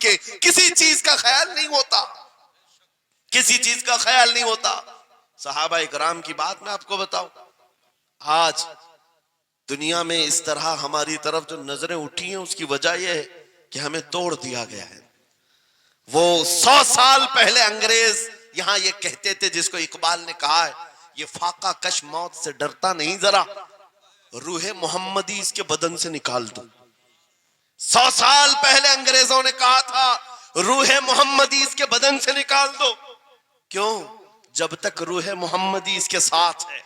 کے کسی چیز کا خیال نہیں ہوتا، کسی چیز کا خیال نہیں ہوتا۔ صحابہ اکرام کی بات میں آپ کو بتاؤں، آج دنیا میں اس طرح ہماری طرف جو نظریں اٹھی ہیں اس کی وجہ یہ ہے کہ ہمیں توڑ دیا گیا ہے۔ وہ 100 سال پہلے انگریز یہاں یہ کہتے تھے، جس کو اقبال نے کہا ہے یہ فاقہ کش موت سے ڈرتا نہیں، ذرا روح محمدی اس کے بدن سے نکال دو۔ 100 سال پہلے انگریزوں نے کہا تھا روح محمدی اس کے بدن سے نکال دو۔ کیوں؟ جب تک روح محمدی اس کے ساتھ ہے،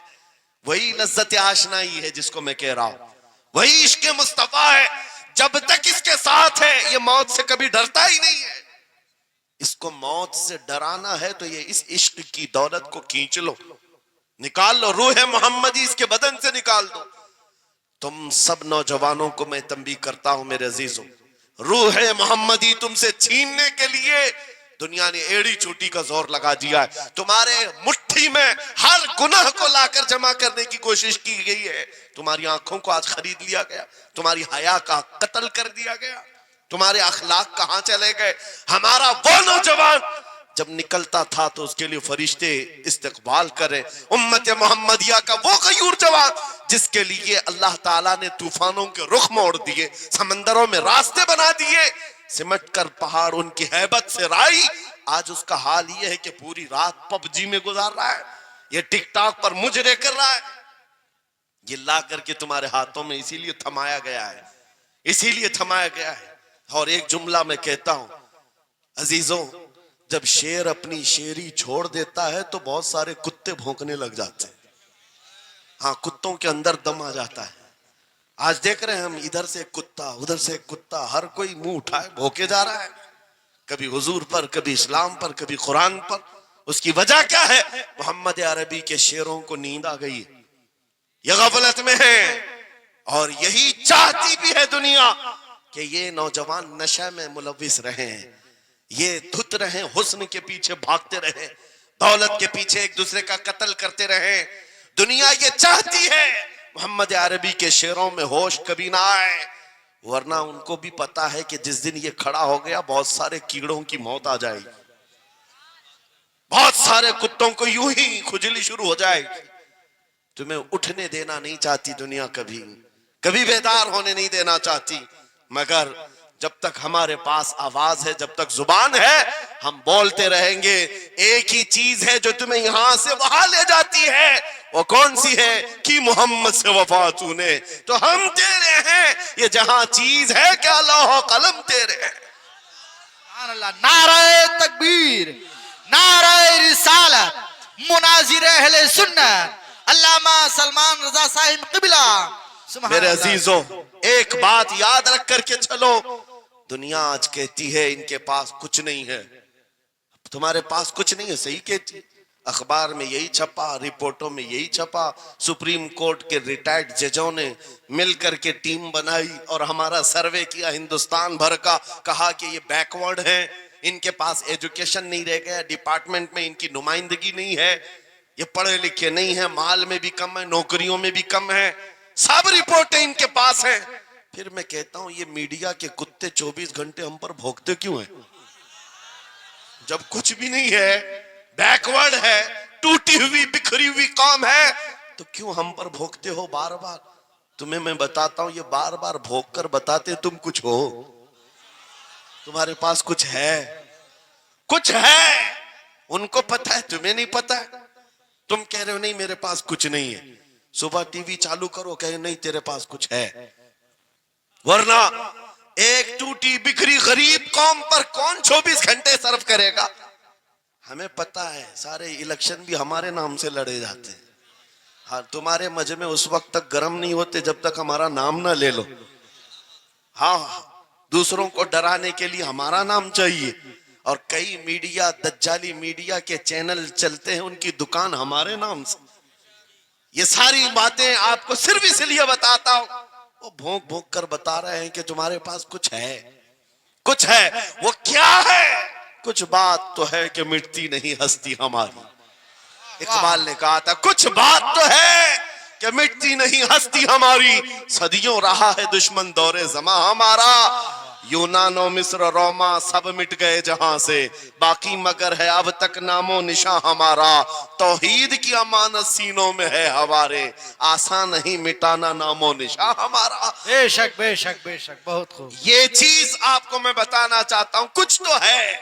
وہی لذت آشنائی ہے جس کو میں کہہ رہا ہوں، وہی عشق مصطفیٰ ہے، جب تک اس کے ساتھ ہے یہ موت سے کبھی ڈرتا ہی نہیں ہے۔ اس کو موت سے ڈرانا ہے تو یہ اس عشق کی دولت کو کھینچ لو، نکال لو، روح محمدی اس کے بدن سے نکال دو۔ تم سب نوجوانوں کو میں تنبیہ کرتا ہوں میرے عزیزوں، روح محمدی تم سے چھیننے کے لیے دنیا نے ایڑی چوٹی کا زور لگا دیا ہے۔ تمہارے مٹھی میں ہر گناہ کو لا کر جمع کرنے کی کوشش کی گئی ہے۔ تمہاری آنکھوں کو آج خرید لیا گیا، تمہاری حیا کا قتل کر دیا گیا، تمہارے اخلاق کہاں چلے گئے؟ ہمارا وہ نوجوان جب نکلتا تھا تو اس کے لیے فرشتے استقبال کرے، امت محمدیہ کا وہ غیور جوان جس کے لیے اللہ تعالیٰ نے طوفانوں کے رخ موڑ دیے، سمندروں میں راستے بنا دیے، سمٹ کر پہاڑ ان کی ہیبت سے رائی، آج اس کا حال یہ ہے کہ پوری رات پب جی میں گزار رہا ہے، یہ ٹک ٹاک پر مجرے کر رہا ہے۔ یہ لا کر کے تمہارے ہاتھوں میں اسی لیے تھمایا گیا ہے، اسی لیے تھمایا گیا ہے۔ اور ایک جملہ میں کہتا ہوں عزیزوں، جب شیر اپنی شیری چھوڑ دیتا ہے تو بہت سارے کتے بھونکنے لگ جاتے ہیں۔ ہاں، کتوں کے اندر دم آ جاتا ہے۔ آج دیکھ رہے ہیں ہم، ادھر سے کتا ادھر سے کتا، ہر کوئی منہ اٹھائے بھوکے جا رہا ہے، کبھی حضور پر، کبھی اسلام پر، کبھی قرآن پر۔ اس کی وجہ کیا ہے؟ محمد عربی کے شعروں کو نیند آ گئی ہے، یہ غفلت میں ہے، اور یہی چاہتی بھی ہے دنیا کہ یہ نوجوان نشہ میں ملوث رہیں، یہ دھت رہیں، حسن کے پیچھے بھاگتے رہیں، دولت کے پیچھے ایک دوسرے کا قتل کرتے رہیں۔ دنیا یہ چاہتی ہے محمد عربی کے شعروں میں ہوش کبھی نہ آئے، ورنہ ان کو بھی پتا ہے کہ جس دن یہ کھڑا ہو گیا بہت سارے کیڑوں کی موت آ جائے گی، بہت سارے کتوں کو یوں ہی کھجلی شروع ہو جائے گی۔ تمہیں اٹھنے دینا نہیں چاہتی دنیا، کبھی کبھی بیدار ہونے نہیں دینا چاہتی، مگر جب تک ہمارے پاس آواز ہے، جب تک زبان ہے، ہم بولتے رہیں گے۔ ایک ہی چیز ہے جو تمہیں یہاں سے وہاں لے جاتی ہے، وہ کون سی ہے؟ کہ محمد سے وفا تو نے، تو ہم تیرے ہیں، یہ جہاں چیز ہے کیا لوح و قلم تیرے ہیں۔ سبحان اللہ، نعرہ تکبیر، نعرہ رسالت، مناظر اہل سنت، علامہ سلمان رضا صاحب قبلہ۔ میرے عزیزوں، ایک بات یاد رکھ کر کے چلو، دنیا آج کہتی ہے ان کے پاس کچھ نہیں ہے، تمہارے پاس کچھ نہیں ہے، صحیح کہتی، اخبار میں یہی چھپا، رپورٹوں میں یہی چھپا، سپریم کورٹ کے ریٹائرڈ ججوں نے مل کر کے ٹیم بنائی اور ہمارا سروے کیا ہندوستان بھر کا، کہا کہ یہ بیکورڈ ہیں، ان کے پاس ایجوکیشن نہیں رہ گیا، ڈپارٹمنٹ میں ان کی نمائندگی نہیں ہے، یہ پڑھے لکھے نہیں ہیں، مال میں بھی کم ہے، نوکریوں میں بھی کم ہے، سب رپورٹیں ان کے پاس ہیں۔ پھر میں کہتا ہوں یہ میڈیا کے کتے 24 گھنٹے ہم پر بھوکتے کیوں ہیں؟ جب کچھ بھی نہیں ہے، بیکورڈ ہے، ٹوٹی ہوئی بکھری ہوئی قوم ہے، تو کیوں ہم پر بھوکتے ہو بار بار؟ تمہیں میں بتاتا ہوں، یہ بار بار بھوک کر بتاتے تم کچھ ہو، تمہارے پاس کچھ ہے، کچھ ہے، ان کو پتہ ہے، تمہیں نہیں پتہ ہے۔ تم کہہ رہے ہو نہیں میرے پاس کچھ نہیں ہے، صبح ٹی وی چالو کرو، کہے نہیں تیرے پاس کچھ ہے، ورنہ ایک ٹوٹی بکھری غریب قوم پر کون 24 گھنٹے صرف کرے گا؟ ہمیں پتہ ہے، سارے الیکشن بھی ہمارے نام سے لڑے جاتے ہیں، ہاں تمہارے مجمع اس وقت تک گرم نہیں ہوتے جب تک ہمارا نام نہ لے لو، ہاں دوسروں کو ڈرانے کے لیے ہمارا نام چاہیے، اور کئی میڈیا، دجالی میڈیا کے چینل چلتے ہیں، ان کی دکان ہمارے نام سے۔ یہ ساری باتیں آپ کو صرف اس لیے بتاتا ہوں، وہ بھونک بھونک کر بتا رہے ہیں کہ تمہارے پاس کچھ ہے، کچھ ہے، وہ کیا ہے؟ کچھ بات تو ہے کہ مٹتی نہیں ہستی ہماری، اقبال نے کہا تھا کچھ بات تو ہے کہ مٹتی نہیں ہستی ہماری، صدیوں رہا ہے دشمن دور زماں ہمارا، یونان و مصر روما سب مٹ گئے جہاں سے، باقی مگر ہے اب تک نام و نشاں ہمارا، توحید کی امانت سینوں میں ہے ہمارے، آسان نہیں مٹانا نام و نشاں ہمارا۔ بے شک بے شک بے شک، بہت خوب۔ یہ چیز آپ کو میں بتانا چاہتا ہوں، کچھ تو ہے،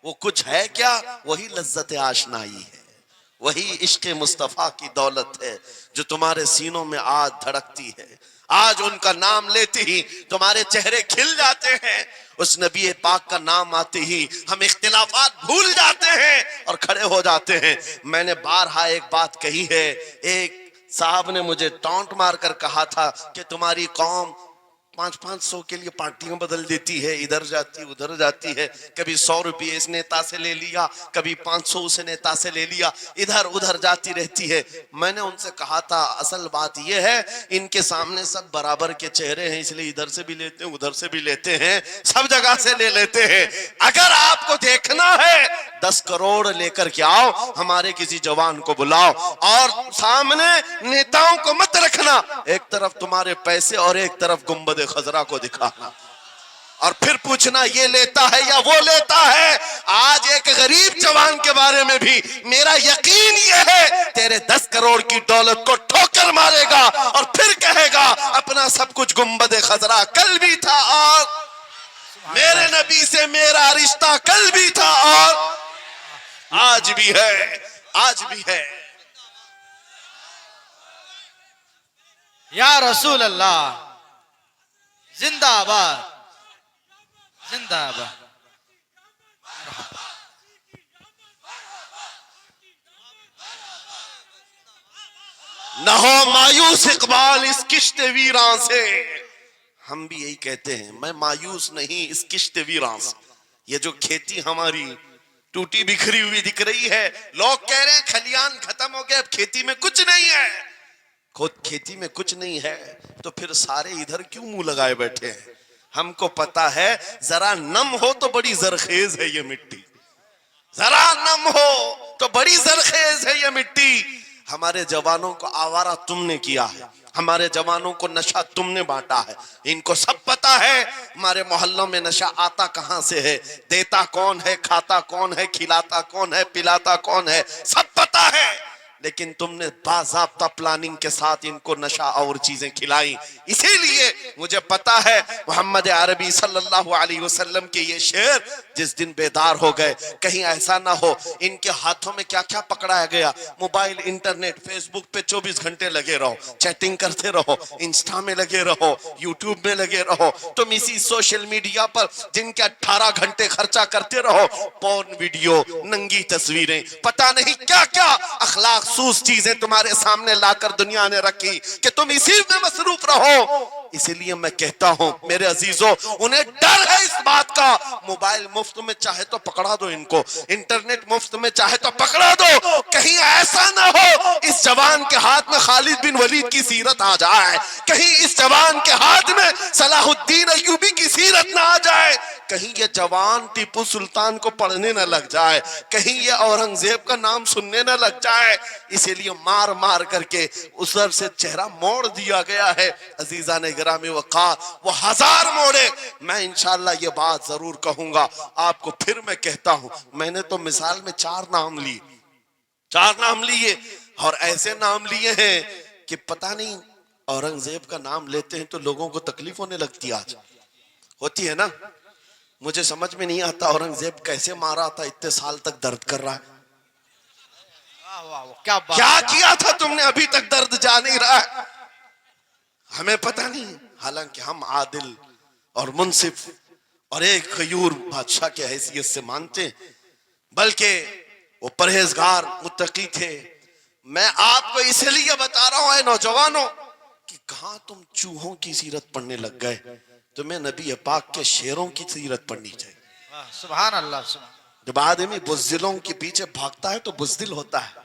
وہ کچھ ہے کیا؟ وہی لذت آشنائی ہے، وہی عشق مصطفیٰ کی دولت ہے جو تمہارے سینوں میں آج دھڑکتی ہے۔ آج ان کا نام لیتے ہی تمہارے چہرے کھل جاتے ہیں، اس نبی پاک کا نام آتے ہی ہم اختلافات بھول جاتے ہیں اور کھڑے ہو جاتے ہیں۔ میں نے بارہا ایک بات کہی ہے، ایک صاحب نے مجھے ٹونٹ مار کر کہا تھا کہ تمہاری قوم 500 کے لیے پارٹیاں بدل دیتی ہے، ادھر جاتی ادھر جاتی ہے، کبھی 100 روپے اس نیتا سے لے لیا، کبھی 500 اس نیتا سے لے لیا، ادھر ادھر جاتی رہتی ہے۔ میں نے ان سے کہا تھا اصل بات یہ ہے ان کے سامنے سب برابر کے چہرے ہیں، اس لیے ادھر سے بھی لیتے ہیں ادھر سے بھی لیتے ہیں، سب جگہ سے لے لیتے ہیں۔ اگر آپ کو دیکھنا ہے 10 کروڑ لے کر کے آؤ، ہمارے کسی جوان کو بلاؤ اور سامنے نیتاؤں کو مت رکھنا، ایک طرف تمہارے پیسے اور ایک طرف گنبد خضرا کو دکھانا، اور پھر پوچھنا یہ لیتا ہے یا وہ لیتا ہے۔ آج ایک غریب جوان کے بارے میں بھی میرا یقین یہ ہے تیرے 10 کروڑ کی دولت کو ٹھوکر مارے گا اور پھر کہے گا اپنا سب کچھ گنبد خضرا کل بھی تھا اور میرے نبی سے میرا رشتہ کل بھی تھا اور آج بھی ہے، آج بھی ہے۔ یا رسول اللہ، زندہ آباد، زندہ آباد۔ نہ ہو مایوس اقبال اس کشت ویراں سے، ہم بھی یہی کہتے ہیں، میں مایوس نہیں اس کشت ویراں سے۔ یہ جو کھیتی ہماری ٹوٹی بکھری ہوئی دکھ رہی ہے، لوگ کہہ رہے ہیں کھلیان ختم ہو گئے، اب کھیتی میں کچھ نہیں ہے۔ خود کھیتی میں کچھ نہیں ہے تو پھر سارے ادھر کیوں منہ لگائے بیٹھے ہیں؟ ہم کو پتا ہے ذرا نم ہو تو بڑی زرخیز ہے یہ مٹی، ذرا نم ہو تو بڑی زرخیز ہے یہ مٹی۔ ہمارے جوانوں کو آوارہ تم نے کیا ہے، ہمارے جوانوں کو نشہ تم نے بانٹا ہے، ان کو سب پتا ہے ہمارے محلوں میں نشہ آتا کہاں سے ہے، دیتا کون ہے، کھاتا کون ہے، کھلاتا کون ہے، پلاتا کون ہے، سب پتا ہے۔ لیکن تم نے باضابطہ پلاننگ کے ساتھ ان کو نشہ اور چیزیں کھلائیں، اسی لیے مجھے پتا ہے محمد عربی صلی اللہ علیہ وسلم کے یہ شعر جس دن بیدار ہو گئے، کہیں ایسا نہ ہو ان کے ہاتھوں میں کیا کیا پکڑایا گیا، موبائل، انٹرنیٹ، فیس بک پہ 24 گھنٹے لگے رہو، چیٹنگ کرتے رہو، انسٹا میں لگے رہو، یوٹیوب میں لگے رہو، تم اسی سوشل میڈیا پر جن کے 18 گھنٹے خرچہ کرتے رہو، پورن ویڈیو، ننگی تصویریں، پتہ نہیں کیا کیا اخلاق سوز چیزیں تمہارے سامنے لا کر دنیا نے رکھی کہ تم اسی میں مصروف رہو۔ اسی لیے میں کہتا ہوں میرے عزیزوں، انہیں ڈر ہے اس بات کا، موبائل مفت میں چاہے تو پکڑا دو ان کو، انٹرنیٹ مفت میں چاہے تو پکڑا دو، کہیں ایسا نہ ہو اس جوان کے ہاتھ میں خالد بن ولید کی سیرت آ جائے، کہیں اس جوان کے ہاتھ میں صلاح الدین ایوبی کی سیرت نہ آ جائے، کہیں یہ جوان ٹیپو سلطان کو پڑھنے نہ لگ جائے، کہیں یہ اورنگزیب کا نام سننے نہ لگ جائے۔ اسی لیے مار مار کر کے اس طرف سے چہرہ موڑ دیا گیا ہے۔ عزیزان گرامی وقار وہ 1000 موڑے، میں انشاءاللہ یہ بات ضرور کہوں گا آپ کو، پھر میں کہتا ہوں میں نے تو مثال میں 4 نام لیے، 4 نام لیے، اور ایسے نام لیے ہیں کہ پتہ نہیں اورنگزیب کا نام لیتے ہیں تو لوگوں کو تکلیف ہونے لگتی، آج ہوتی ہے نا۔ مجھے سمجھ میں نہیں آتا اورنگزیب کیسے مارا تھا، اتنے سال تک درد کر رہا ہے، کیا کیا تھا تم نے ابھی تک درد جا نہیں رہا ہے، ہمیں پتہ نہیں۔ حالانکہ ہم عادل اور منصف اور ایک غیور بادشاہ کے حیثیت سے مانتے ہیں، بلکہ وہ پرہیزگار متقی تھے۔ میں آپ کو اس لیے بتا رہا ہوں اے نوجوانوں کہ کہاں تم چوہوں کی سیرت پڑھنے لگ گئے، تمہیں نبی پاک کے شیروں کی سیرت پڑھنی چاہیے۔ سبحان اللہ، سبحان۔ جب آدمی بزدلوں کے پیچھے بھاگتا ہے تو بزدل ہوتا ہے۔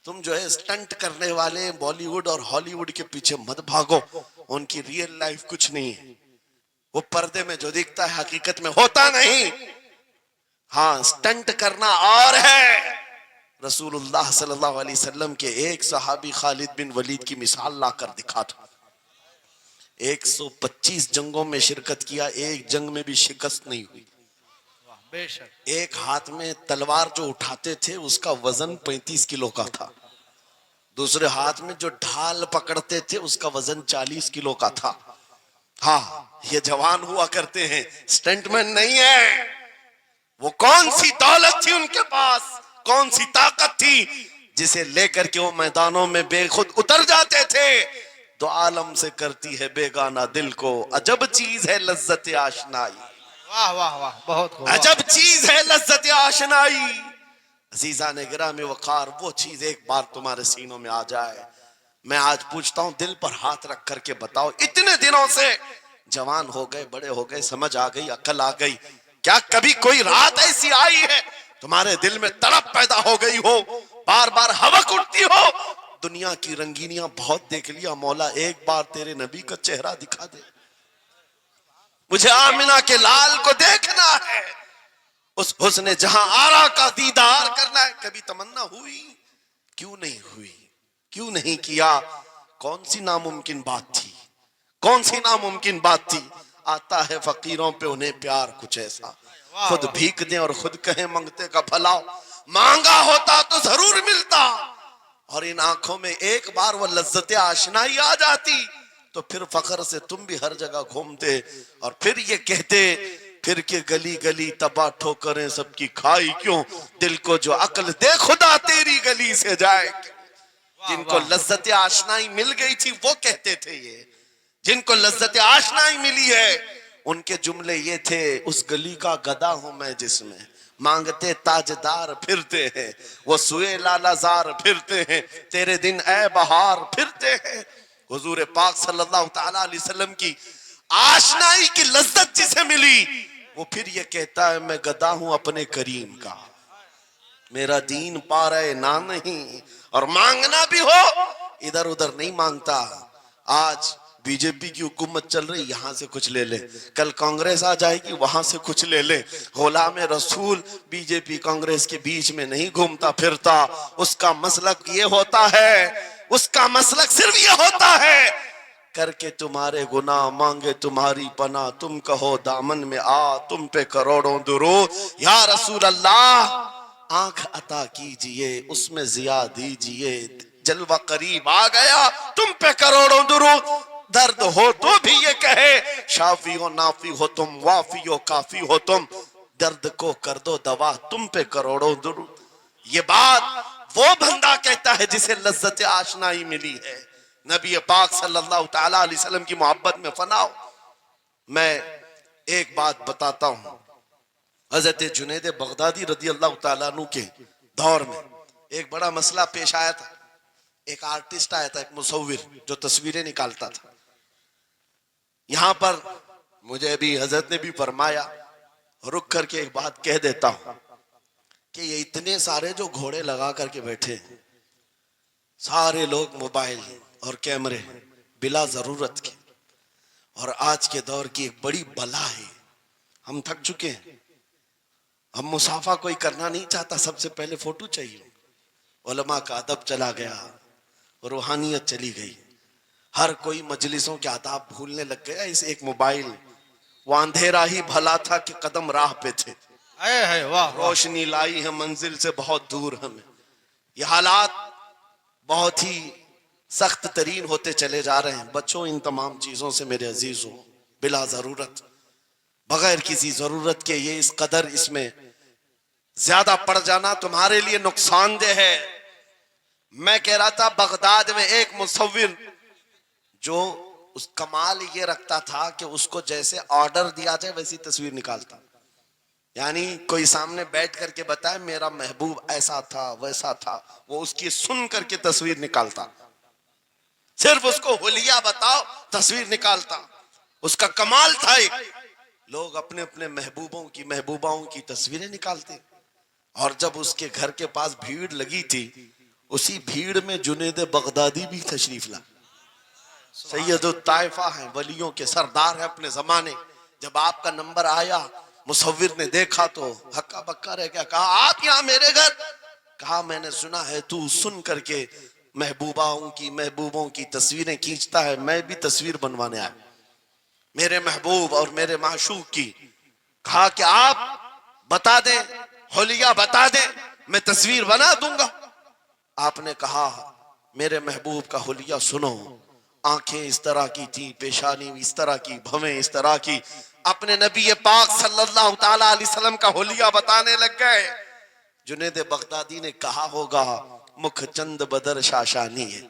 تم جو ہے سٹنٹ کرنے والے بالی ووڈ اور ہالی ووڈ کے پیچھے مت بھاگو، ان کی ریئل لائف کچھ نہیں ہے، وہ پردے میں جو دکھتا ہے حقیقت میں ہوتا نہیں۔ ہاں سٹنٹ کرنا اور ہے۔ رسول اللہ صلی اللہ علیہ وسلم کے ایک صحابی خالد بن ولید کی مثال لا کر دکھا تھا، 125 جنگوں میں شرکت کیا, ایک جنگ میں بھی شکست نہیں ہوئی. واہ بے شک. ایک ہاتھ میں تلوار جو اٹھاتے تھے اس کا وزن 35 کلو کا تھا, دوسرے ہاتھ میں جو ڈھال پکڑتے تھے اس کا وزن 40 کلو کا تھا. ہاں یہ جوان ہوا کرتے ہیں, سٹنٹ مین نہیں ہے. وہ کون سی دولت تھی ان کے پاس, کون سی طاقت تھی جسے لے کر کے وہ میدانوں میں بے خود اتر جاتے تھے. تو عالم سے کرتی ہے بیگانہ دل کو, عجب چیز ہے لذت آشنائی. واہ واہ واہ بہت خوب. عجب چیز ہے لذت آشنائی. عزیزان گرامی وقار, وہ چیز ایک بار تمہارے سینوں میں آ جائے. میں آج پوچھتا ہوں, دل پر ہاتھ رکھ کر کے بتاؤ, اتنے دنوں سے جوان ہو گئے, بڑے ہو گئے, سمجھ آ گئی, عقل آ گئی, کیا کبھی کوئی رات ایسی آئی ہے تمہارے دل میں تڑپ پیدا ہو گئی ہو, بار بار حوق اٹھتی ہو؟ دنیا کی رنگینیاں بہت دیکھ لیا, مولا ایک بار تیرے نبی کا چہرہ دکھا دے, مجھے آمنہ کے لال کو دیکھنا ہے, اس حسن جہاں آرا کا دیدار کرنا ہے. کبھی تمنا ہوئی؟ کیوں نہیں ہوئی, کیوں نہیں کیا؟ کون سی ناممکن بات تھی, کون سی ناممکن بات تھی؟ آتا ہے فقیروں پہ انہیں پیار کچھ ایسا, خود بھیک دیں اور خود کہیں منگتے کا بھلا, مانگا ہوتا تو ضرور ملتا, اور ان آنکھوں میں ایک بار وہ لذت آشنائی آ جاتی تو پھر فخر سے تم بھی ہر جگہ گھومتے, اور پھر یہ کہتے پھر کے گلی گلی تباہ ٹھوکریں سب کی کھائی کیوں, دل کو جو عقل دے خدا تیری گلی سے جائے. جن کو لذت آشنائی مل گئی تھی وہ کہتے تھے یہ, جن کو لذت آشنائی ملی ہے ان کے جملے یہ تھے, اس گلی کا گدا ہوں میں جس میں مانگتے تاجدار پھرتے ہیں, وہ سوئے لالا زار پھرتے ہیں, تیرے دن اے بہار پھرتے ہیں. حضور پاک صلی اللہ تعالی علیہ وسلم کی آشنائی کی لذت جسے ملی وہ پھر یہ کہتا ہے میں گدا ہوں اپنے کریم کا, میرا دین پا رہے نہ نہیں, اور مانگنا بھی ہو ادھر ادھر نہیں مانگتا. آج بی جے پی کی حکومت چل رہی, یہاں سے کچھ لے لے, کل کانگریس آ جائے گی وہاں سے کچھ لے لے. غلام رسول بی جے پی کانگریس کے بیچ میں نہیں گھومتا پھرتا, اس کا مسلک یہ ہوتا ہے, اس کا مسلک صرف یہ ہوتا ہے, کر کے تمہارے گناہ مانگے تمہاری پناہ, تم کہو دامن میں آ تم پہ کروڑوں درود, یا رسول اللہ آنکھ عطا کیجئے اس میں ضیاء دیجئے, جلوہ قریب آ گیا تم پہ کروڑوں درود. درد ہو تو بھی یہ کہے شافی ہو نافی ہو تم, وافی ہو کافی ہو تم, درد کو کر دو دوا تم پہ کروڑوں درود. یہ بات وہ بندہ کہتا ہے جسے لذت آشنائی ملی ہے, نبی پاک صلی اللہ تعالی علیہ وسلم کی محبت میں فنا ہو. میں ایک بات بتاتا ہوں, حضرت جنید بغدادی رضی اللہ تعالیٰ عنہ کے دور میں ایک بڑا مسئلہ پیش آیا تھا. ایک آرٹسٹ آیا تھا, ایک مصور جو تصویریں نکالتا تھا. یہاں پر مجھے بھی حضرت نے بھی فرمایا, رک کر کے ایک بات کہہ دیتا ہوں کہ یہ اتنے سارے جو گھوڑے لگا کر کے بیٹھے, سارے لوگ موبائل اور کیمرے بلا ضرورت کے, اور آج کے دور کی ایک بڑی بلا ہے. ہم تھک چکے ہیں, ہم مصافحہ کوئی کرنا نہیں چاہتا, سب سے پہلے فوٹو چاہیے. علماء کا ادب چلا گیا, روحانیت چلی گئی, ہر کوئی مجلسوں کے آداب بھولنے لگ گیا. اس ایک موبائل, وہ اندھیرا ہی بھلا تھا کہ قدم راہ پہ تھے, روشنی لائی ہے منزل سے بہت دور ہمیں. یہ حالات بہت ہی سخت ترین ہوتے چلے جا رہے ہیں. بچوں ان تمام چیزوں سے میرے عزیزوں, بلا ضرورت بغیر کسی ضرورت کے یہ اس قدر اس میں زیادہ پڑ جانا تمہارے لیے نقصان دہ ہے. میں کہہ رہا تھا بغداد میں ایک مصور جو اس کمال یہ رکھتا تھا کہ اس کو جیسے آرڈر دیا جائے ویسی تصویر نکالتا. یعنی کوئی سامنے بیٹھ کر کے بتائے میرا محبوب ایسا تھا ویسا تھا, وہ اس کی سن کر کے تصویر نکالتا. صرف اس کو حلیہ بتاؤ تصویر نکالتا. اس کا کمال تھا. ایک لوگ اپنے اپنے محبوبوں کی محبوباؤں کی تصویریں نکالتے, اور جب اس کے گھر کے پاس بھیڑ لگی تھی اسی بھیڑ میں جنید بغدادی بھی تشریف لا. سید الطائفہ ہیں, ولیوں کے سردار ہیں اپنے زمانے. جب آپ کا نمبر آیا مصور نے دیکھا تو ہکا بکا رہ گیا. کہا آپ یہاں میرے گھر؟ کہا میں نے سنا ہے تو سن کر کے محبوبوں کی تصویریں کھینچتا ہے, میں بھی تصویر بنوانے آیا. میرے محبوب اور میرے معشوق کی. کہا کہ آپ بتا دیں, حلیہ بتا دیں, میں تصویر بنا دوں گا. آپ نے کہا میرے محبوب کا حلیہ سنو. آنکھیں اس طرح کی تھی, پیشانی اس طرح کی, بھویں اس طرح کی. اپنے نبی پاک صلی اللہ تعالی علیہ وسلم کا حلیہ بتانے لگ گئے. جنید بغدادی نے کہا ہوگا مکھ چند بدر شاشانی ہے,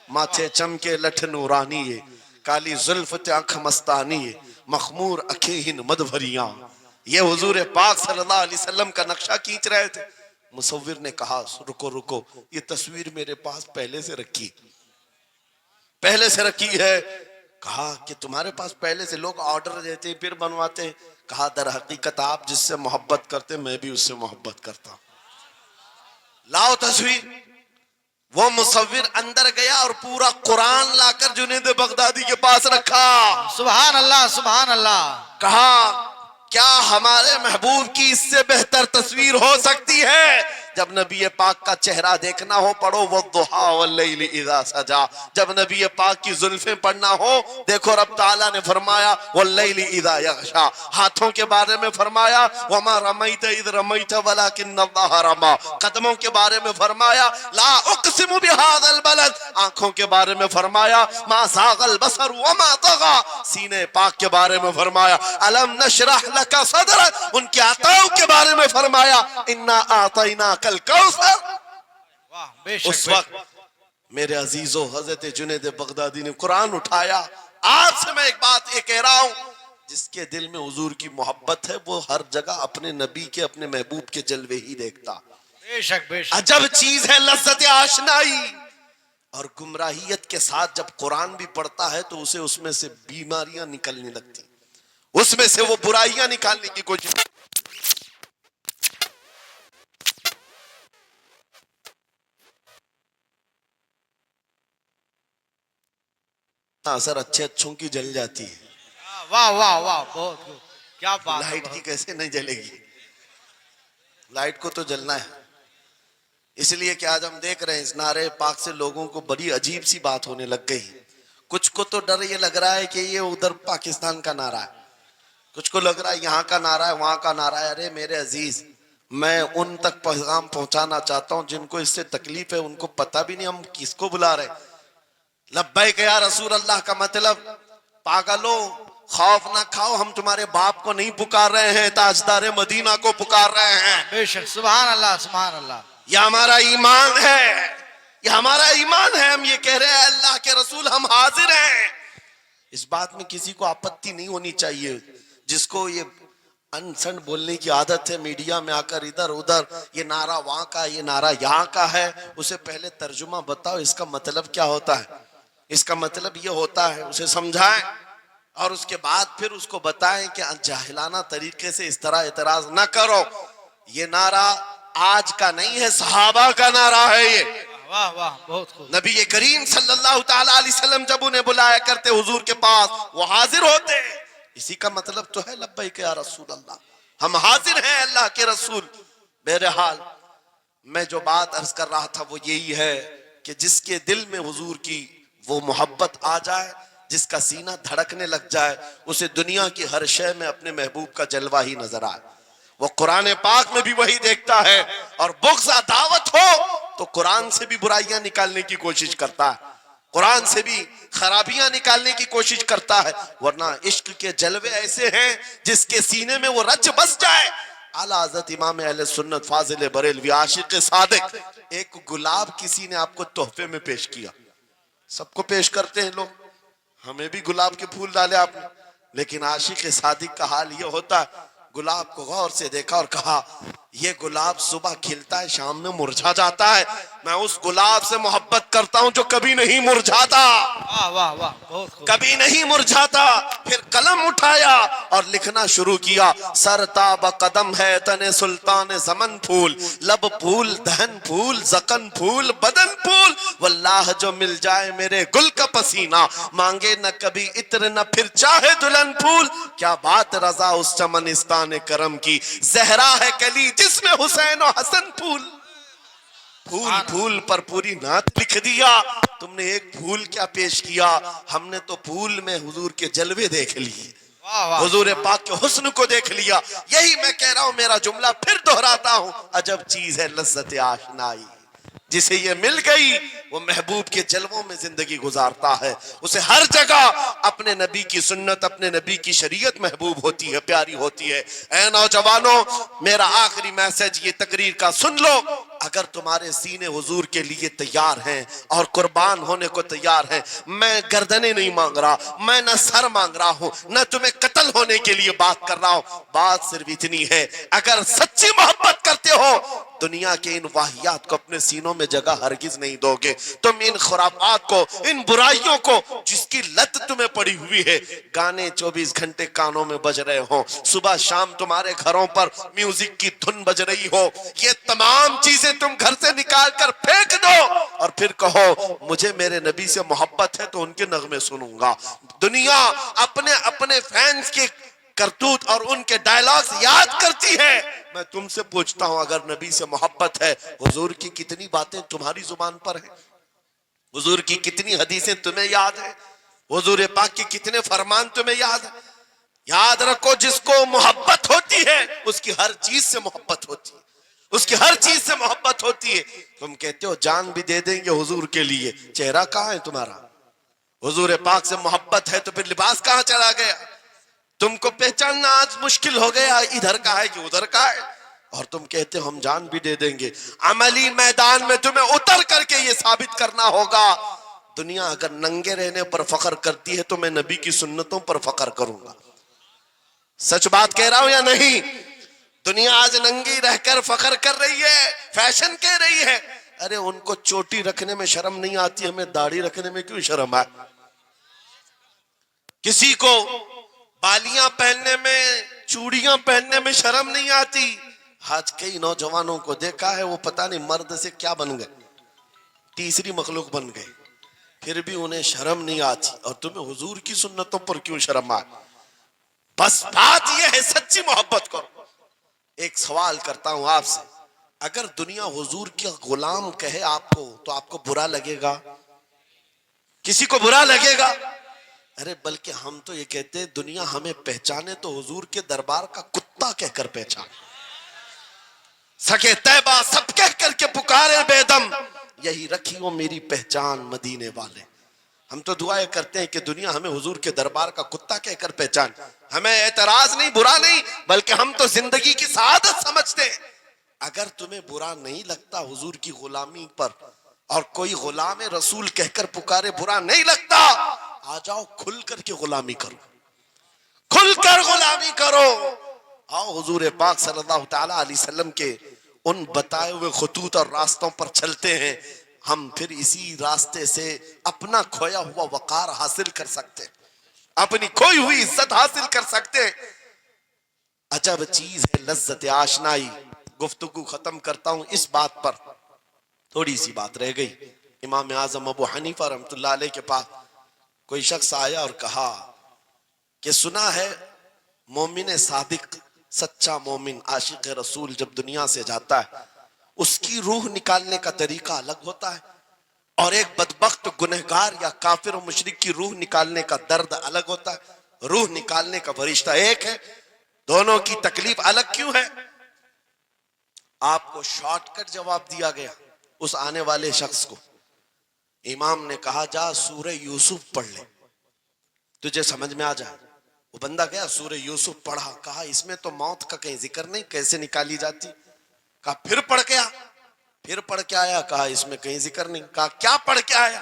ماتھے چمکے لٹھ نورانی ہے, کالی زلف آنکھ مستانی ہے, مخمور اکھیں مد بھریاں. یہ حضور پاک صلی اللہ علیہ وسلم کا نقشہ کھینچ رہے تھے. مصور نے کہا رکو رکو, یہ تصویر میرے پاس پہلے سے رکھی ہے. کہا کہ تمہارے پاس پہلے سے لوگ آرڈر دیتے پھر بنواتے. کہا در حقیقت آپ جس سے محبت کرتے میں بھی اس سے محبت کرتا ہوں, لاؤ تصویر. وہ مصور اندر گیا اور پورا قرآن لا کر جنید بغدادی کے پاس رکھا. سبحان اللہ سبحان اللہ. کہا کیا ہمارے محبوب کی اس سے بہتر تصویر ہو سکتی ہے؟ جب نبی پاک کا چہرہ دیکھنا ہو پڑھو والضحیٰ واللیل اذا سجا. جب نبی پاک کی زلفیں پڑھنا ہو دیکھو رب تعالیٰ نے فرمایا واللیل اذا یغشا. ہاتھوں کے بارے میں فرمایا وما رمیت اذ رمیت ولکن اللہ رما. قدموں کے بارے میں فرمایا لا اقسم بہذا البلد. آنکھوں کے بارے میں فرمایا ما زاغ البصر وما طغى. سینے پاک کے بارے میں فرمایا الم نشرح لک صدرک. ان کے عطاؤں کے بارے میں فرمایا انا اعطیناک الکوثر. واہ بے شک. اس وقت میرے عزیزو حضرت جنید بغدادی نے قرآن اٹھایا. آپ سے میں ایک بات یہ کہہ رہا ہوں, جس کے دل میں حضور کی محبت ہے وہ ہر جگہ اپنے نبی کے اپنے محبوب کے جلوے ہی دیکھتا. بے شک بے شک. عجب چیز ہے لذت آشنائی. اور گمراہیت کے ساتھ جب قرآن بھی پڑھتا ہے تو اسے اس میں سے بیماریاں نکلنے لگتی, اس میں سے وہ برائیاں نکالنے کی کوشش. اثر اچھے اچھوں کی جل جاتی ہے, واہ واہ واہ بہت خوب. کیا بات ہے. لائٹ کی کیسے نہیں جلے گی؟ لائٹ کو تو جلنا ہے. اس لیے کہ آج ہم دیکھ رہے ہیں اس نعرے پاک سے لوگوں کو بڑی عجیب سی بات ہونے لگ گئی. کچھ کو تو ڈر یہ لگ رہا ہے کہ یہ ادھر پاکستان کا نعرہ ہے, کچھ کو لگ رہا ہے یہاں کا نعرہ ہے وہاں کا نعرہ ہے. ارے میرے عزیز, میں ان تک پیغام پہنچانا چاہتا ہوں جن کو اس سے تکلیف ہے, ان کو پتہ بھی نہیں ہم کس کو بلا رہے. لبیک یا رسول اللہ کا مطلب پاگلو خوف نہ کھاؤ, ہم تمہارے باپ کو نہیں پکار رہے ہیں, تاجدار مدینہ کو پکار رہے ہیں. بے شک. سبحان اللہ سبحان اللہ. یہ ہمارا ایمان ہے, یہ ہمارا ایمان ہے. ہم یہ کہہ رہے ہیں اللہ کے رسول ہم حاضر ہیں. اس بات میں کسی کو آپتی نہیں ہونی چاہیے. جس کو یہ انسن بولنے کی عادت ہے میڈیا میں آ کر ادھر ادھر یہ نعرہ وہاں کا یہ نعرہ یہاں کا ہے, اسے پہلے ترجمہ بتاؤ اس کا مطلب کیا ہوتا ہے. اس کا مطلب یہ ہوتا ہے, اسے سمجھائیں اور اس کے بعد پھر اس کو بتائیں کہ جاہلانہ طریقے سے اس طرح اعتراض نہ کرو. یہ نعرہ آج کا نہیں ہے, صحابہ کا نعرہ ہے. یہ واہ واہ بہت خوب. نبی کریم صلی اللہ تعالی علیہ وسلم جب انہیں بلایا کرتے حضور کے پاس وہ حاضر ہوتے. اسی کا مطلب تو ہے لبیک یا رسول اللہ, ہم حاضر ہیں اللہ کے رسول. بہرحال میں جو بات عرض کر رہا تھا وہ یہی ہے کہ جس کے دل میں حضور کی وہ محبت آ جائے, جس کا سینہ دھڑکنے لگ جائے, اسے دنیا کی ہر شے میں اپنے محبوب کا جلوہ ہی نظر آئے. وہ قرآن پاک میں بھی وہی دیکھتا ہے. اور بغض عداوت ہو تو قرآن سے بھی برائیاں نکالنے کی کوشش کرتا ہے, قرآن سے بھی خرابیاں نکالنے کی کوشش کرتا ہے. ورنہ عشق کے جلوے ایسے ہیں جس کے سینے میں وہ رچ بس جائے. اعلیٰ حضرت امام اہل سنت فاضل بریلوی عاشق صادق, ایک گلاب کسی نے آپ کو تحفے میں پیش کیا. سب کو پیش کرتے ہیں لوگ, ہمیں بھی گلاب کے پھول ڈالے آپ نے, لیکن عاشق صادق کا حال یہ ہوتا ہے گلاب کو غور سے دیکھا اور کہا یہ گلاب صبح کھلتا ہے شام میں مرجھا جاتا ہے, میں اس گلاب سے محبت کرتا ہوں جو کبھی نہیں مرجھاتا. واہ واہ واہ بہت خوب. کبھی نہیں مرجھاتا. پھر قلم اٹھایا اور لکھنا شروع کیا. سر تاب قدم ہے تن سلطان زمن پھول, لب پھول دہن پھول زقن پھول بدن پھول, واللہ جو مل جائے میرے گل کا پسینہ, مانگے نہ کبھی عطر نہ پھر چاہے دلہن پھول. کیا بات رضا اس چمنستان کرم کی, زہرا ہے کلی جس میں حسین و حسن پھول. پھول پھول پر پوری نعت لکھ دیا. تو تم نے ایک پھول کیا پیش کیا, ہم نے تو پھول میں حضور کے جلوے دیکھ لیے, واہ واہ حضور پاک کے حسن کو دیکھ لیا. یہی میں کہہ رہا ہوں, میرا جملہ پھر دہراتا ہوں, عجب چیز ہے لذت آشنائی, جسے یہ مل گئی وہ محبوب کے جلووں میں زندگی گزارتا ہے. اسے ہر جگہ اپنے نبی کی سنت, اپنے نبی کی شریعت محبوب ہوتی ہے, پیاری ہوتی ہے. اے نوجوانوں, میرا آخری میسج یہ تقریر کا سن لو. اگر تمہارے سینے حضور کے لیے تیار ہیں اور قربان ہونے کو تیار ہیں, میں گردنیں نہیں مانگ رہا, میں نہ سر مانگ رہا ہوں, نہ تمہیں قتل ہونے کے لیے بات کر رہا ہوں. بات صرف اتنی ہے, اگر سچی محبت کرتے ہو دنیا کے ان واہیات کو اپنے سینوں میں جگہ ہرگز نہیں دو گے. تم ان خرافات کو, ان برائیوں کو جس کی لت تمہیں پڑی ہوئی ہے, گانے 24 گھنٹے کانوں میں بج رہے ہوں, صبح شام تمہارے گھروں پر میوزک کی دھن بج رہی ہو, یہ تمام چیزیں تم گھر سے نکال کر پھینک دو اور پھر کہو مجھے میرے نبی سے محبت ہے تو ان کے نغمے سنوں گا. دنیا اپنے اپنے فینس کے کرتوت اور ان کے ڈائلاگز یاد کرتی ہے. میں تم سے پوچھتا ہوں, اگر نبی سے محبت ہے, حضور کی کتنی باتیں تمہاری زبان پر ہیں, حضور کی کتنی حدیثیں تمہیں یاد ہیں, حضور پاک کی کتنے فرمان تمہیں یاد ہیں. یاد رکھو, جس کو محبت ہوتی ہے اس کی ہر چیز سے محبت ہوتی ہے, اس کی ہر چیز سے محبت ہوتی ہے. تم کہتے ہو جان بھی دے دیں گے حضور کے لیے, چہرہ کہاں ہے تمہارا؟ حضور پاک سے محبت ہے تو پھر لباس کہاں چلا گیا؟ تم کو پہچاننا آج مشکل ہو گیا, ادھر کا ہے کہ ادھر کا ہے, اور تم کہتے ہو ہم جان بھی دے دیں گے. عملی میدان میں تمہیں اتر کر کے یہ ثابت کرنا ہوگا. دنیا اگر ننگے رہنے پر فخر کرتی ہے تو میں نبی کی سنتوں پر فخر کروں گا. سچ بات کہہ رہا ہوں یا نہیں؟ دنیا آج ننگی رہ کر فخر کر رہی ہے, فیشن کہہ رہی ہے. ارے ان کو چوٹی رکھنے میں شرم نہیں آتی, ہمیں داڑھی رکھنے میں کیوں شرم ہے؟ کسی کو بالیاں پہننے میں, چوڑیاں پہننے میں شرم نہیں آتی. آج کئی نوجوانوں کو دیکھا ہے, وہ پتہ نہیں مرد سے کیا بن گئے, تیسری مخلوق بن گئے, پھر بھی انہیں شرم نہیں آتی, اور تمہیں حضور کی سنتوں پر کیوں شرم آئے؟ بس بات یہ ہے, سچی محبت کرو. ایک سوال کرتا ہوں آپ سے, اگر دنیا حضور کا غلام کہے آپ کو تو آپ کو برا لگے گا؟ کسی کو برا لگے گا؟ ارے بلکہ ہم تو یہ کہتے ہیں دنیا ہمیں پہچانے تو حضور کے دربار کا کتا کہہ کر پہچانے. سکے طیبہ سب کہہ کر کے پکارے بے دم, یہی رکھی ہو میری پہچان مدینے والے. ہم تو دعائیں کرتے ہیں کہ دنیا ہمیں حضور کے دربار کا کتا کہہ کر پہچان. ہمیں اعتراض نہیں, برا نہیں, بلکہ ہم تو زندگی کی سعادت سمجھتے ہیں. اگر تمہیں برا نہیں لگتا حضور کی غلامی پر, اور کوئی غلام رسول کہہ کر پکارے برا نہیں لگتا, آ جاؤ کھل کر کے غلامی کرو, کھل کر غلامی کرو. آؤ حضور پاک صلی اللہ تعالی علیہ وسلم کے ان بتائے ہوئے خطوط اور راستوں پر چلتے ہیں, ہم پھر اسی راستے سے اپنا کھویا ہوا وقار حاصل کر سکتے, اپنی کھوئی ہوئی عزت حاصل کر سکتے. عجب چیز ہے لذت آشنائی. گفتگو ختم کرتا ہوں اس بات پر, تھوڑی سی بات رہ گئی. امام اعظم ابو حنیفہ رحمۃ اللہ علیہ کے پاس کوئی شخص آیا اور کہا کہ سنا ہے مومن صادق, سچا مومن عاشق رسول جب دنیا سے جاتا ہے اس کی روح نکالنے کا طریقہ الگ ہوتا ہے, اور ایک بدبخت گنہگار یا کافر و مشرک کی روح نکالنے کا درد الگ ہوتا ہے. روح نکالنے کا فرشتہ ایک ہے, دونوں کی تکلیف الگ کیوں ہے؟ آپ کو شارٹ کٹ جواب دیا گیا اس آنے والے شخص کو. امام نے کہا جا سورہ یوسف پڑھ لے, تجھے سمجھ میں آ جائے. وہ بندہ گیا سورہ یوسف پڑھا, کہا اس میں تو موت کا کہیں ذکر نہیں, کیسے نکالی جاتی؟ کہا پھر پڑھ کے آ. پھر پڑھ کے آیا, کہا اس میں کہیں ذکر نہیں. کہا کیا پڑھ کے آیا؟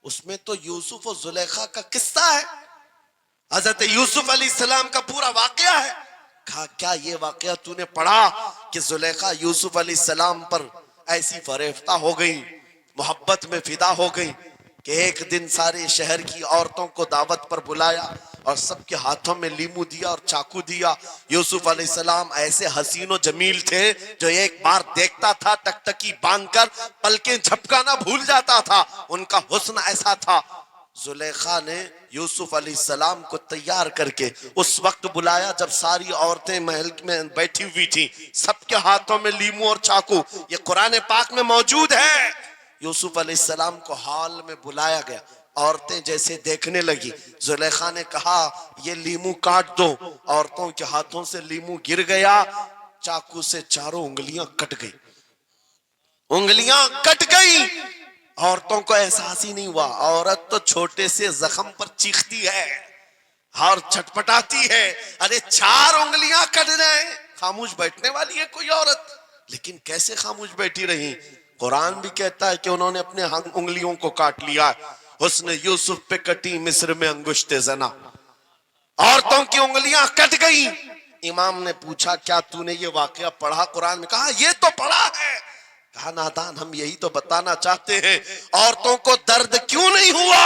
اس میں تو یوسف و زلیخا کا قصہ ہے, حضرت یوسف علیہ السلام کا پورا واقعہ ہے. کہا کیا یہ واقعہ تو نے پڑھا کہ زلیخا یوسف علیہ السلام پر ایسی فریفتہ ہو گئی, محبت میں فدا ہو گئی کہ ایک دن سارے شہر کی عورتوں کو دعوت پر بلایا اور سب کے ہاتھوں میں لیمو دیا اور چاقو دیا. یوسف علیہ السلام ایسے حسین و جمیل تھے جو ایک بار دیکھتا تھا ٹکٹکی باندھ کر پلکیں جھپکانا بھول جاتا تھا, ان کا حسن ایسا تھا. زلیخا نے یوسف علیہ السلام کو تیار کر کے اس وقت بلایا جب ساری عورتیں محل میں بیٹھی ہوئی تھیں, سب کے ہاتھوں میں لیمو اور چاقو. یہ قرآن پاک میں موجود ہے. یوسف علیہ السلام کو ہال میں بلایا گیا، عورتیں جیسے دیکھنے لگی، زلیخا نے کہا یہ لیمو کاٹ دو، عورتوں کے ہاتھوں سے لیمو گر گیا، چاقو سے چاروں انگلیاں کٹ گئی، انگلیاں کٹ گئی، عورتوں کو احساس ہی نہیں ہوا۔ عورت تو چھوٹے سے زخم پر چیختی ہے اور چھٹپٹاتی ہے، ارے 4 انگلیاں کٹ جائیں، خاموش بیٹھنے والی ہے کوئی عورت؟ لیکن کیسے خاموش بیٹھی رہی؟ قرآن بھی کہتا ہے کہ انہوں نے اپنے انگلیوں کو کاٹ لیا۔ حسن یوسف پہ کٹی مصر میں انگشت زنا، عورتوں کی انگلیاں کٹ گئی۔ امام نے پوچھا کیا تو نے یہ واقعہ پڑھا قرآن میں؟ کہا یہ تو پڑھا ہے۔ کہا نادان، ہم یہی تو بتانا چاہتے ہیں، عورتوں کو درد کیوں نہیں ہوا؟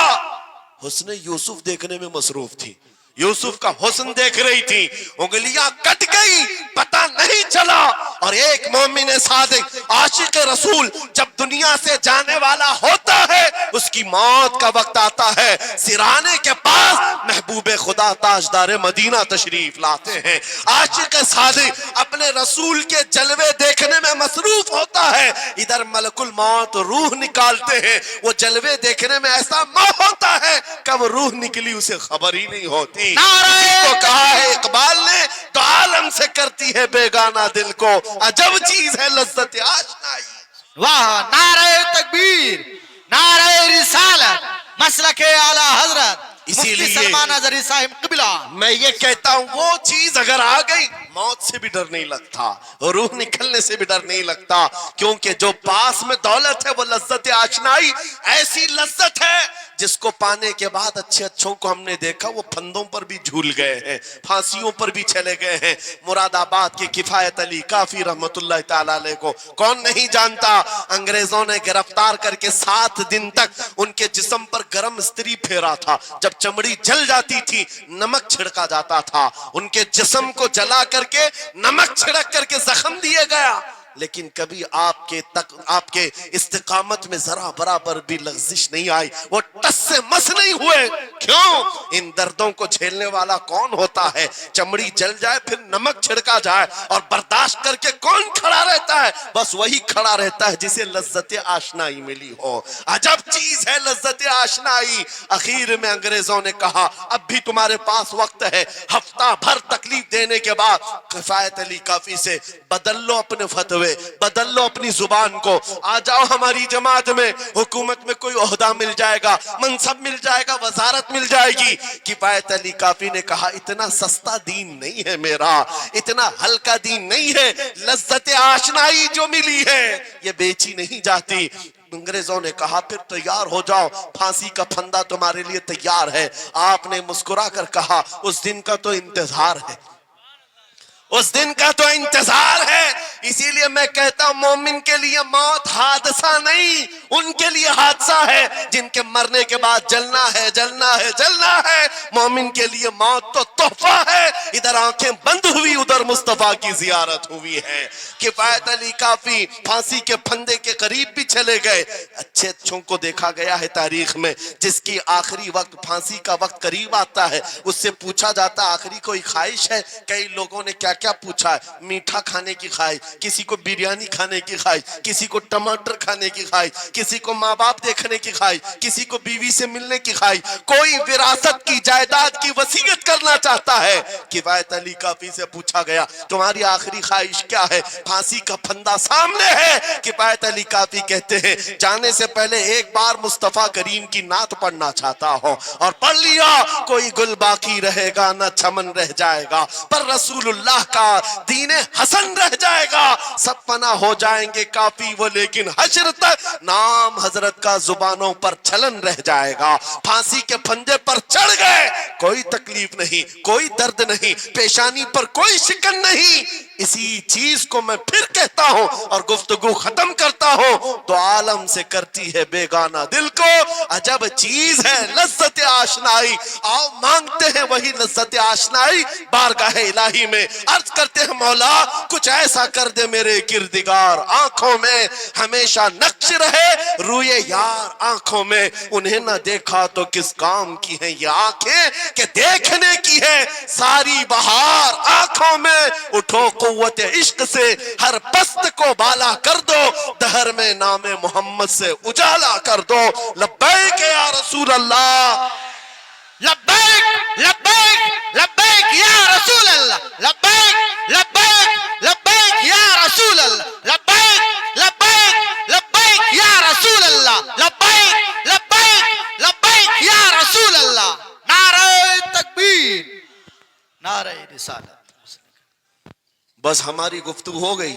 حسن یوسف دیکھنے میں مصروف تھی، یوسف کا حسن دیکھ رہی تھی، انگلیاں کٹ گئی، پتہ نہیں چلا۔ اور ایک مومن صادق عاشق رسول جب دنیا سے جانے والا ہوتا ہے، اس کی موت کا وقت آتا ہے، سرانے کے پاس محبوب خدا تاجدار مدینہ تشریف لاتے ہیں۔ عاشق صادق اپنے رسول کے جلوے دیکھنے میں مصروف ہوتا ہے، ادھر ملک الموت روح نکالتے ہیں، وہ جلوے دیکھنے میں ایسا موہ ہوتا ہے کب روح نکلی اسے خبر ہی نہیں ہوتی۔ کسی کو کہا ہے اقبال نے تو عالم سے کرتی ہے بیگانہ دل کو، عجب چیز ہے لذت آشنائی۔ واہ، نعرہ تکبیر، نعرہ رسالت، مسلک اعلی حضرت اسی مفتی لیے سلمان اظہری صاحب قبلہ۔ میں یہ کہتا ہوں وہ چیز اگر آ گئی موت سے بھی ڈر نہیں لگتا، روح نکلنے سے بھی ڈر نہیں لگتا، کیونکہ جو پاس میں دولت ہے وہ لذت آشنائی ایسی لذت ہے جس کو پانے کے بعد اچھے اچھوں کو ہم نے دیکھا وہ پھندوں پر بھی جھول گئے ہیں، پھانسیوں پر بھی چلے گئے ہیں۔ مراد آباد کی کفایت علی کافی رحمت اللہ تعالیٰ علیہ کو کون نہیں جانتا؟ انگریزوں نے گرفتار کر کے 7 دن تک ان کے جسم پر گرم استری پھیرا تھا، جب چمڑی جل جاتی تھی نمک چھڑکا جاتا تھا، ان کے جسم کو جلا کر کے نمک چھڑک کر کے زخم دیے گیا، لیکن کبھی آپ کے استقامت میں ذرا برابر بھی لغزش نہیں آئی، وہ ٹس سے مس نہیں ہوئے۔ کیوں؟ ان دردوں کو جھیلنے والا کون ہوتا ہے؟ چمڑی جل جائے پھر نمک چھڑکا جائے اور برداشت کر کے کون کھڑا رہتا ہے؟ بس وہی کھڑا رہتا ہے جسے لذت آشنائی ملی ہو۔ عجب چیز ہے لذت آشنائی۔ اخیر میں انگریزوں نے کہا اب بھی تمہارے پاس وقت ہے، ہفتہ بھر تکلیف دینے کے بعد کفایت علی کافی سے بدل لو اپنے فتوے، بدل لو اپنی زبان کو، آ جاؤ ہماری جماعت میں، حکومت میں کوئی عہدہ مل جائے گا، منصب مل جائے گا، وزارت مل جائے گی۔ کفایت علی کافی نے کہا اتنا سستا دین نہیں ہے میرا، اتنا ہلکا دین نہیں ہے، لذت آشنائی جو ملی ہے یہ بیچی نہیں جاتی۔ انگریزوں نے کہا پھر تیار ہو جاؤ، پھانسی کا پھندا تمہارے لیے تیار ہے۔ آپ نے مسکرا کر کہا اس دن کا تو انتظار ہے، اس دن کا تو انتظار ہے۔ اسی لیے میں کہتا ہوں مومن کے لیے موت حادثہ نہیں، ان کے لیے حادثہ ہے جن کے مرنے کے بعد جلنا ہے جلنا ہے جلنا ہے۔ مومن کے لیے موت تو تحفہ ہے، ادھر آنکھیں بند ہوئی ادھر مصطفیٰ کی زیارت ہوئی ہے۔ کفایت علی کافی پھانسی کے پھندے کے قریب بھی چلے گئے۔ اچھے اچھوں کو دیکھا گیا ہے تاریخ میں جس کی آخری وقت پھانسی کا وقت قریب آتا ہے اس سے پوچھا جاتا آخری کوئی خواہش ہے؟ کئی لوگوں نے کیا کیا پوچھا ہے، میٹھا کھانے کی خواہش، کسی کو بریانی کھانے کی خواہش، کسی کو ٹماٹر کھانے کی خواہش، کسی کو ماں باپ دیکھنے کی خواہش، کسی کو بیوی سے ملنے کی خواہش، کوئی وراثت کی جائیداد کی وصیت کرنا چاہتا ہے۔ کفایت علی کافی سے پوچھا گیا تمہاری آخری خواہش کیا ہے؟ پھانسی کا پھندا سامنے ہے۔ کفایت علی کافی کہتے ہیں جانے سے پہلے ایک بار مصطفیٰ کریم کی نعت پڑھنا چاہتا ہوں، اور پڑھ لیا کوئی گل باقی رہے گا نہ چمن رہ جائے گا، پر رسول اللہ کا دین حسن رہ جائے گا۔ سب فنا ہو جائیں گے کافی وہ لیکن حشر تک نام حضرت کا زبانوں پر چلن رہ جائے گا۔ پھانسی کے پھندے پر چڑھ گئے، کوئی تکلیف نہیں، کوئی درد نہیں، پیشانی پر کوئی شکن نہیں۔ اسی چیز کو میں پھر کہتا ہوں اور گفتگو ختم کرتا ہوں تو عالم سے کرتی ہے بیگانہ دل کو، عجب چیز ہے لذت آشنائی۔ آؤ مانگتے ہیں وہی لذت آشنائی بارگاہ الہی میں، عرض کرتے ہیں مولا کچھ ایسا کر دے میرے میرے کردگار آنکھوں میں ہمیشہ نقش رہے روئے یار آنکھوں میں انہیں نہ دیکھا تو کس کام کی ہیں یہ آنکھیں کہ دیکھنے کی ہے ساری بہار آنکھوں میں اٹھو قوت عشق سے ہر پست کو بالا کر دو دہر میں نام محمد سے اجالا کر دو لبیک یا رسول اللہ لبیک لبیک لبیک یا رسول اللہ لبیک لبیک لبیک یا رسول اللہ لبیک لبیک لبیک یا رسول اللہ لبیک لبیک لبیک یا رسول اللہ نعرہ تکبیر نعرہ رسالت بس ہماری گفتگو ہو گئی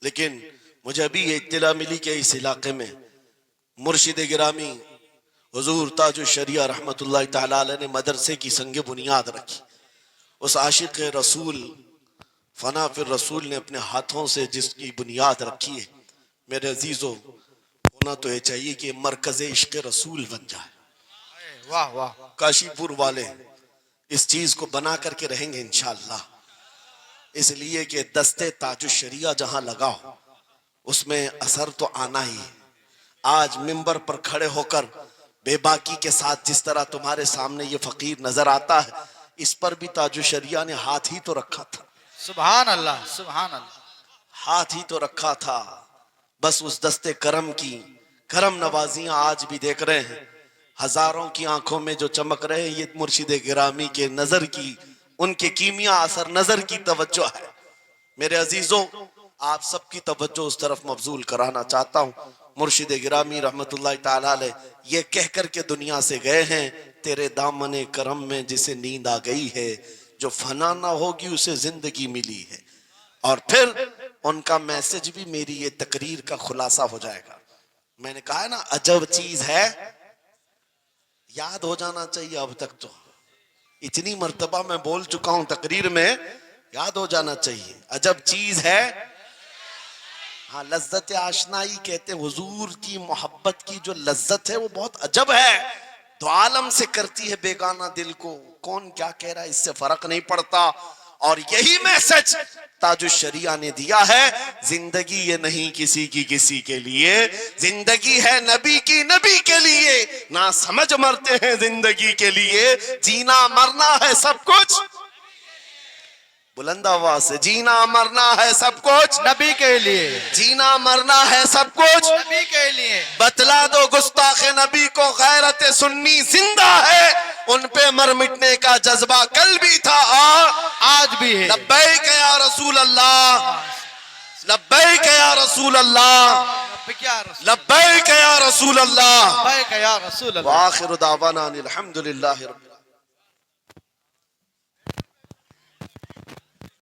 لیکن مجھے ابھی یہ اطلاع ملی کہ اس علاقے میں مرشد گرامی حضور تاج الشریعہ رحمت اللہ تعالیٰ علیہ نے مدرسے کی سنگ بنیاد رکھی اس عاشق رسول فنا فی الرسول نے اپنے ہاتھوں سے جس کی بنیاد رکھی ہے میرے عزیزو ہونا تو یہ چاہیے کہ مرکز عشق رسول بن جائے واہ واہ کاشی پور والے اس چیز کو بنا کر کے رہیں گے انشاءاللہ اس لیے کہ دستے تاج الشریعہ جہاں لگاؤ اس میں اثر تو آنا ہی ہے آج ممبر پر کھڑے ہو کر بے باکی کے ساتھ جس طرح تمہارے سامنے یہ فقیر نظر آتا ہے اس پر بھی تاج الشریعہ نے ہاتھ ہی تو رکھا تھا سبحان اللہ سبحان اللہ ہاتھ ہی تو رکھا تھا بس اس دستے کرم کی کرم نوازیاں آج بھی دیکھ رہے ہیں ہزاروں کی آنکھوں میں جو چمک رہے ہیں یہ مرشد گرامی کے نظر کی ان کے کیمیا اثر نظر کی توجہ ہے میرے عزیزوں آپ سب کی توجہ اس طرف مبذول کرانا چاہتا ہوں مرشد گرامی رحمت اللہ تعالیٰ علیہ یہ کہہ کر کے دنیا سے گئے ہیں تیرے دامن کرم میں جسے نیند آ گئی ہے جو فنا نہ ہوگی اسے زندگی ملی ہے اور پھر ان کا میسج بھی میری یہ تقریر کا خلاصہ ہو جائے گا میں نے کہا ہے نا عجب چیز ہے یاد ہو جانا چاہیے اب تک تو اتنی مرتبہ میں بول چکا ہوں تقریر میں یاد ہو جانا چاہیے عجب چیز ہے ہاں لذت آشنائی کہتے ہیں حضور کی محبت کی جو لذت ہے وہ بہت عجب ہے تو عالم سے کرتی ہے بیگانہ دل کو کون کیا کہہ رہا ہے اس سے فرق نہیں پڑتا اور یہی میسج تاج الشریعہ نے دیا ہے زندگی یہ نہیں کسی کی کسی کے لیے زندگی ہے نبی کی نبی کے لیے نہ سمجھ مرتے ہیں زندگی کے لیے جینا مرنا ہے سب کچھ بلند آواز سے جینا مرنا ہے سب کچھ نبی کے لیے جینا مرنا ہے سب کچھ نبی کے لیے بتلا دو گستاخ نبی کو غیرت سنی زندہ ہے ان پہ مر مٹنے کا جذبہ کل بھی تھا آج بھی ہے لبیک یا رسول اللہ لبیک یا رسول اللہ لبیک یا رسول اللہ لبیک یا رسول اللہ وآخر دعوانا الحمدللہ رب